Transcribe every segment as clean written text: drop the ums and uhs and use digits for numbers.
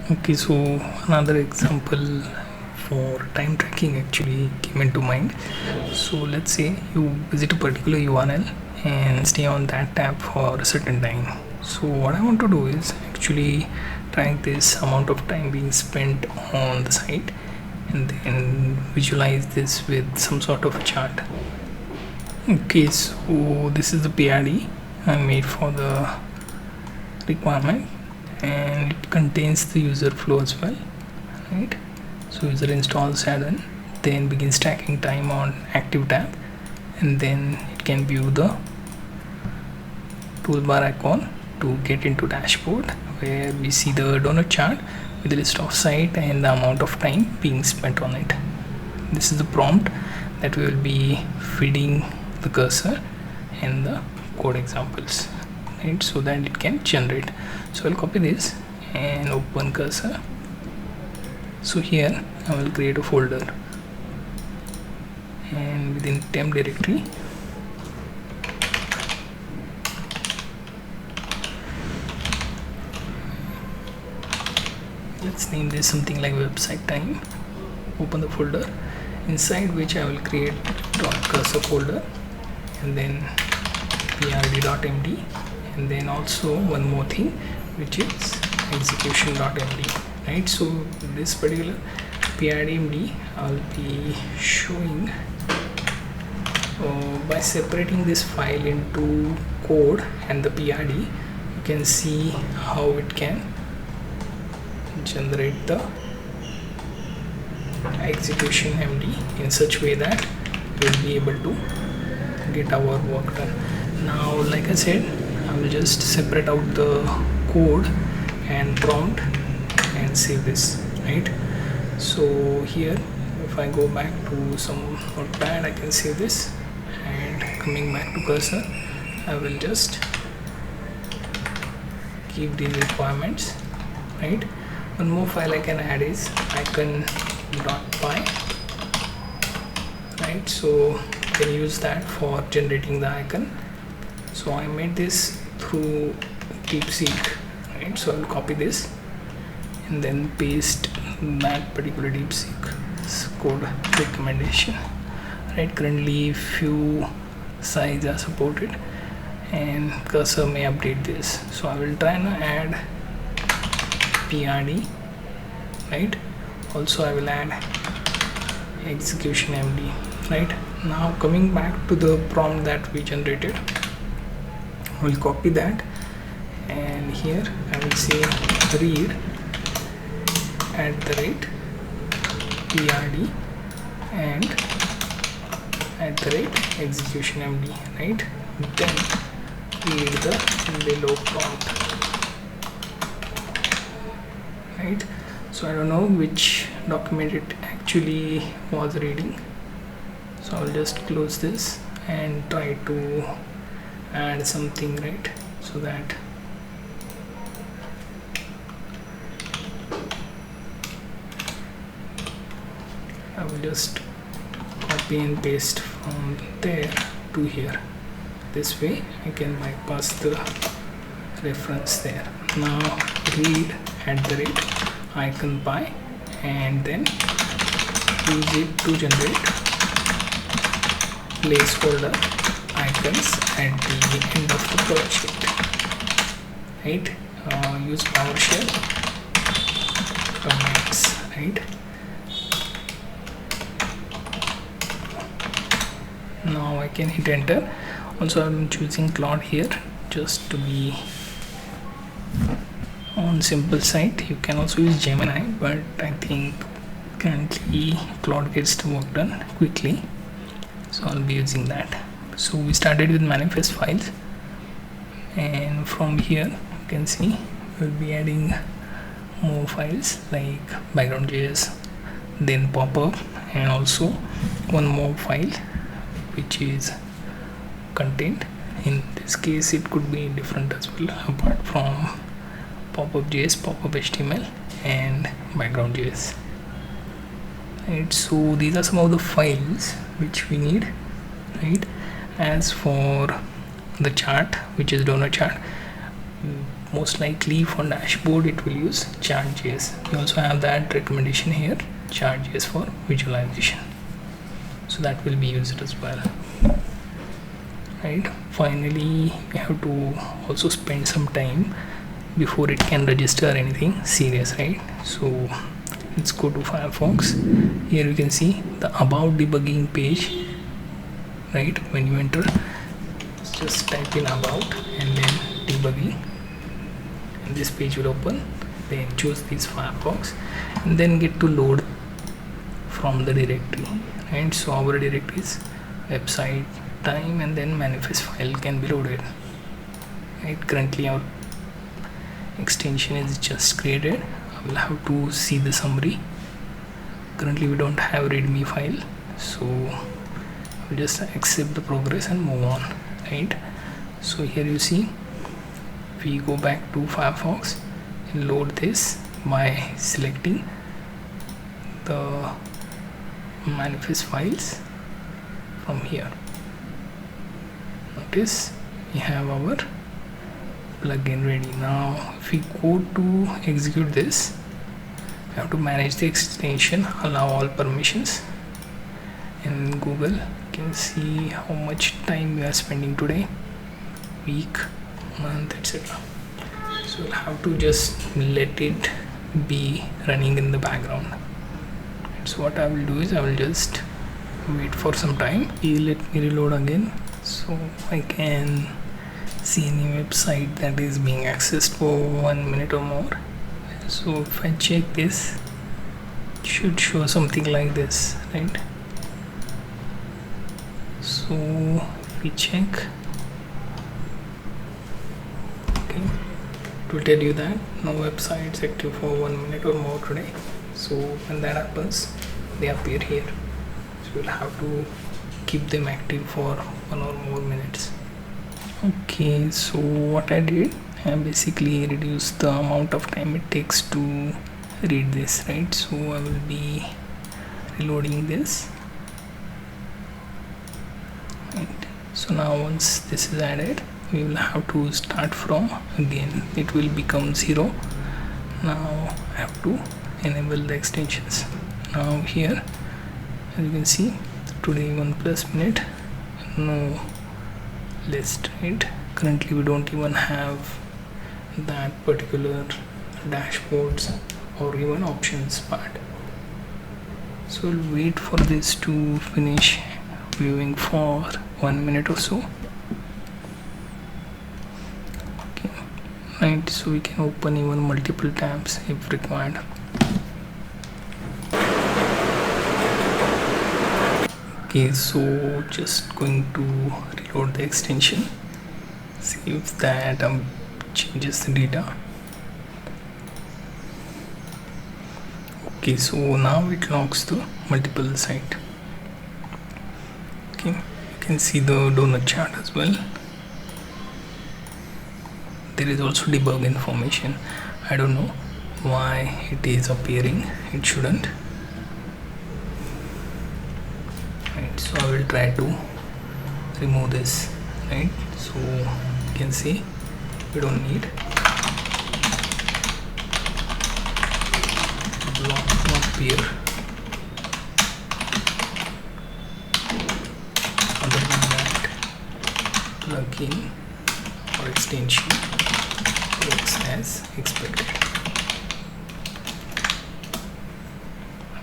Okay, so another example for time tracking actually came into mind. So let's say you visit a particular URL and stay on that tab for a certain time. So what I want to do is actually track this amount of time being spent on the site and then visualize this with some sort of a chart. Okay, so this is the PID I made for the requirement, and it contains the user flow as well, right? So user installs addon, then begins tracking time on active tab, and then it can view the toolbar icon to get into dashboard where we see the donut chart with the list of site and the amount of time being spent on it. This is the prompt that we will be feeding the cursor and the code examples, right, so that it can generate. So I'll copy this and open cursor. So here I will create a folder, and within temp directory let's name this something like website time. Open the folder, inside which I will create .cursor folder, and then prd.md, and then also one more thing, which is execution.md, right? So this particular prd.md I'll be showing by separating this file into code and the PID. You can see how it can generate the execution MD in such way that we'll be able to get our work done. Now, like I said, I will just separate out the code and prompt and save this, right? So here, if I go back to some notepad, I can save this, and coming back to cursor, I will just keep the requirements, right? One more file I can add is icon.py, right? So you can use that for generating the icon. So I made this through DeepSeek, right? So I'll copy this and then paste that particular DeepSeek code recommendation, right? Currently few size are supported and cursor may update this. So I will try and add PRD, right? Also I will add execution MD, right? Now coming back to the prompt that we generated, we'll copy that, and here I will say read @PRD and @execution MD, right? Then read the below prompt, right? So I don't know which document it actually was reading, so I'll just close this and try to add something, right? So that I will just copy and paste from there to here. This way I can bypass the reference there. Now read @icon.py and then use it to generate placeholder icons at the end of the project, right? Use PowerShell commands, right? Now I can hit enter. Also I'm choosing Claude here just to be on simple site. You can also use Gemini, but I think currently Claude gets the work done quickly, so I'll be using that. So we started with manifest files, and from here you can see we'll be adding more files like background.js, then pop-up, and also one more file which is content. In this case it could be different as well, apart from pop-up.js, pop-up HTML and background.js, right? So these are some of the files which we need, right? As for the chart, which is donor chart, most likely for dashboard it will use chart.js. We also have that recommendation here, chart.js for visualization, so that will be used as well, right? Finally, we have to also spend some time before it can register anything serious, right? So let's go to Firefox. Here you can see the about debugging page, right? When you enter, just type in about and then debugging, and this page will open. Then choose this Firefox and then get to load from the directory, right? So our directory is website time, and then manifest file can be loaded, right? Currently our extension is just created. I will have to see the summary. Currently we don't have readme file, so we'll just accept the progress and move on, right? So here you see, we go back to Firefox and load this by selecting the manifest files from here. Notice we have our plugin ready. Now if we go to execute this, we have to manage the extension, allow all permissions. In Google you can see how much time we are spending today, week, month, etc. So we'll have to just let it be running in the background. So what I will do is I will just wait for some time. Let me reload again so I can see any website that is being accessed for 1 minute or more. So if I check this, it should show something like this, right? So if we check, okay, it will tell you that no websites active for 1 minute or more today. So when that happens, they appear here. So we'll have to keep them active for 1 or more minutes. Okay, so what I did, I basically reduced the amount of time it takes to read this, right? So I will be reloading this, right? So now once this is added, we will have to start from again. It will become 0. Now I have to enable the extensions. Now here, as you can see, today 1+ minute, no list, right? Currently we don't even have that particular dashboards or even options part. So we'll wait for this to finish viewing for 1 minute or so. Okay, right, so we can open even multiple tabs if required. Okay, so just going to reload the extension, see if that changes the data. Okay, so now it logs the multiple site. Okay, you can see the donut chart as well. There is also debug information. I don't know why it is appearing, it shouldn't. Right, so I will try to remove this, right? So you can see we don't need block to appear. Other than that, plugin or extension works as expected.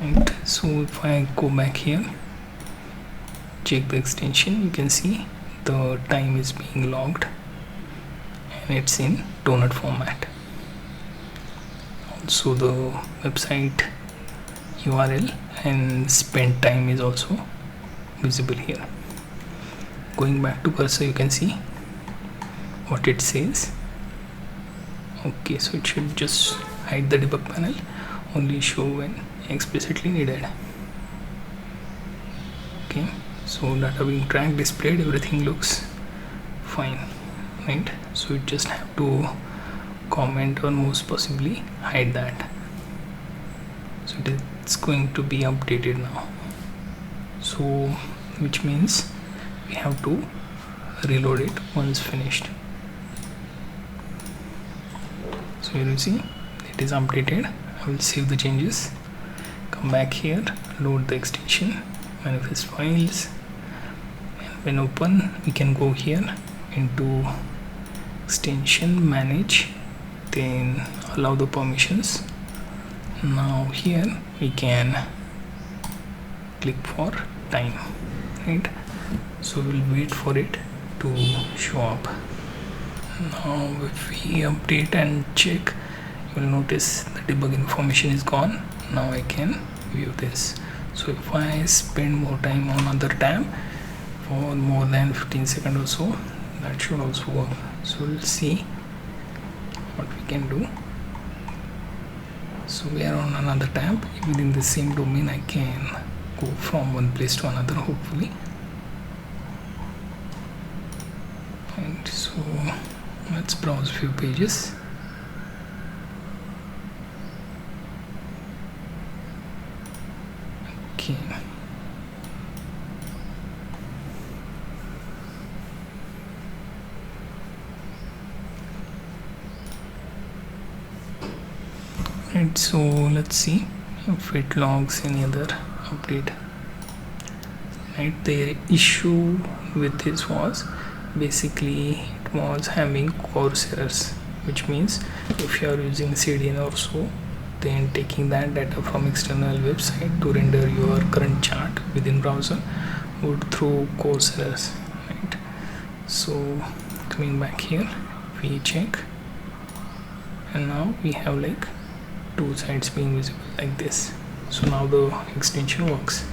Right, so if I go back here, check the extension, you can see the time is being logged and it's in donut format. Also the website URL and spent time is also visible here. Going back to cursor, you can see what it says. Okay, so it should just hide the debug panel, only show when explicitly needed. Okay, so data being tracked, displayed, everything looks fine, right? So you just have to comment or most possibly hide that. So it's going to be updated now, so which means we have to reload it once finished. So here you see it is updated. I will save the changes, come back here, load the extension, manifest files, and when open we can go here into extension, manage, then allow the permissions. Now here we can click for time, right? So we'll wait for it to show up. Now if we update and check, you will notice the debug information is gone. Now I can view this. So if I spend more time on other tab for more than 15 seconds or so, that should also work. So we'll see what we can do. So we are on another tab. Within the same domain I can go from one place to another, hopefully. And so let's browse few pages. Okay. Right, so let's see if it logs any other update. Right, the issue with this was basically it was having coarse errors, which means if you are using CDN or so, then taking that data from external website to render your current chart within browser would throw coarse errors, right? So coming back here, we check, and now we have like two sides being visible like this. So now the extension works.